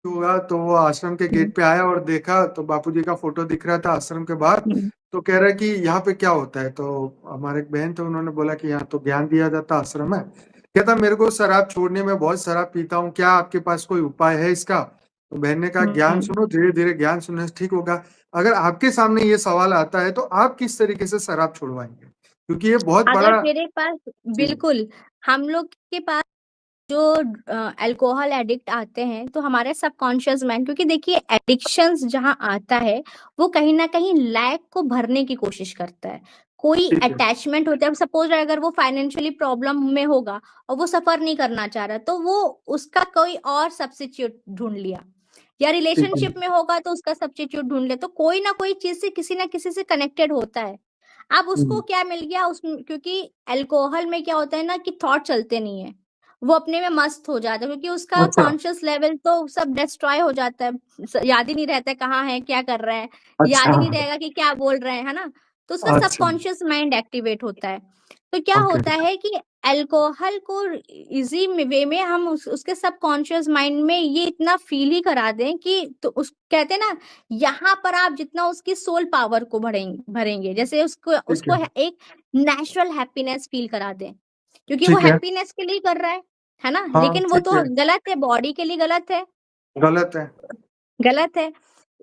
होगा तो वो आश्रम के हम्म, गेट पे आया और देखा तो बापूजी का फोटो दिख रहा था आश्रम के बाहर। हम्म, तो कह रहा है कि यहाँ पे क्या होता है। तो हमारे एक बहन थे, उन्होंने बोला कि यहाँ तो ज्ञान दिया जाता आश्रम में। कहता मेरे को शराब छोड़ने में, बहुत शराब पीता हूँ, क्या आपके पास कोई उपाय है इसका। तो बहन ने कहा ज्ञान हम्म। सुनो, धीरे धीरे ज्ञान सुनने से ठीक होगा। अगर आपके सामने ये सवाल आता है तो आप किस तरीके से शराब छुड़वाएंगे, क्योंकि ये बहुत अगर बड़ा। मेरे पास, जी। बिल्कुल, हम लोग के पास जो अल्कोहल एडिक्ट आते हैं तो हमारे सबकॉन्शियस माइंड, क्योंकि देखिए एडिक्शंस जहाँ आता है वो कहीं ना कहीं लैक को भरने की कोशिश करता है। कोई ठीक है। अटैचमेंट होता है, सपोज अगर वो फाइनेंशियली प्रॉब्लम में होगा और वो सफर नहीं करना चाह रहा, तो वो उसका कोई और सब्स्टिट्यूट ढूंढ लिया, या ठीक है। रिलेशनशिप में होगा तो उसका सब्स्टिट्यूट ढूंढ लिया। तो कोई ना कोई चीज से किसी ना किसी से कनेक्टेड होता है। अब उसको हम्म, क्या मिल गया उस, क्योंकि अल्कोहल में क्या होता है ना कि थॉट चलते नहीं है, वो अपने में मस्त हो जाता है, क्योंकि उसका अच्छा। कॉन्शियस लेवल तो सब डिस्ट्रॉय हो जाता है। याद ही नहीं रहता है कहाँ है, क्या कर रहा है, याद अच्छा। ही नहीं रहेगा कि क्या बोल रहे हैं, है ना। तो उसका अच्छा। सबकॉन्शियस माइंड एक्टिवेट होता है। तो क्या ओके। होता है कि अल्कोहल को इजी वे में हम उसके सबकॉन्शियस माइंड में ये इतना फील ही करा दें कि, तो उस कहते हैं ना, यहाँ पर आप जितना उसकी सोल पावर को भरेंगे भरेंगे, जैसे उसको ठीक उसको है। एक नेचुरल हैप्पीनेस फील करा दें, क्योंकि वो ठीक है। हैप्पीनेस के लिए कर रहा है ना। हाँ लेकिन वो ठीक तो है। गलत है, बॉडी के लिए गलत है, गलत है। गलत है।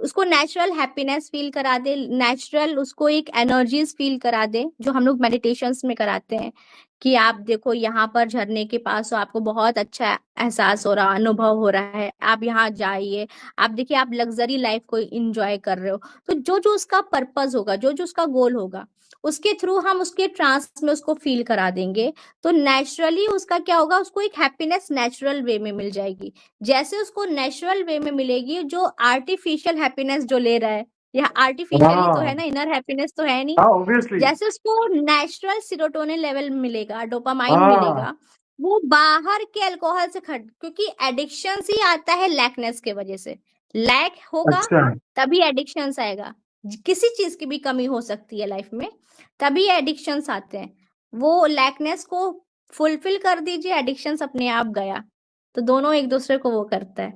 उसको नेचुरल हैप्पीनेस फील करा दे, नेचुरल उसको एक एनर्जीज फील करा दे, जो हम लोग मेडिटेशंस में कराते हैं कि आप देखो यहाँ पर झरने के पास हो, आपको बहुत अच्छा एहसास हो रहा, अनुभव हो रहा है, आप यहाँ जाइए, आप देखिए आप लग्जरी लाइफ को एंजॉय कर रहे हो। तो जो जो उसका पर्पस होगा, जो जो उसका गोल होगा, उसके थ्रू हम उसके ट्रांस में उसको फील करा देंगे। तो नेचुरली उसका क्या होगा, उसको एक हैप्पीनेस नेचुरल वे में मिल जाएगी। जैसे उसको नेचुरल वे में मिलेगी, जो आर्टिफिशियल हैप्पीनेस जो ले रहा है, यह आर्टिफिशियली तो है हाँ। ना, इनर हैप्पीनेस तो है नहीं। हाँ ऑब्वियसली। जैसे उसको नेचुरल सीरोटोनिन लेवल मिलेगा, डोपामाइन हाँ। मिलेगा, वो बाहर के अल्कोहल से खट, क्योंकि एडिक्शन ही आता है लैकनेस के वजह से। लैक होगा अच्छा। तभी एडिक्शंस आएगा। किसी चीज की भी कमी हो सकती है लाइफ में, तभी एडिक्शंस आते हैं। वो लैकनेस को फुलफिल कर दीजिए, एडिक्शंस अपने आप गया। तो दोनों एक दूसरे को वो करता है।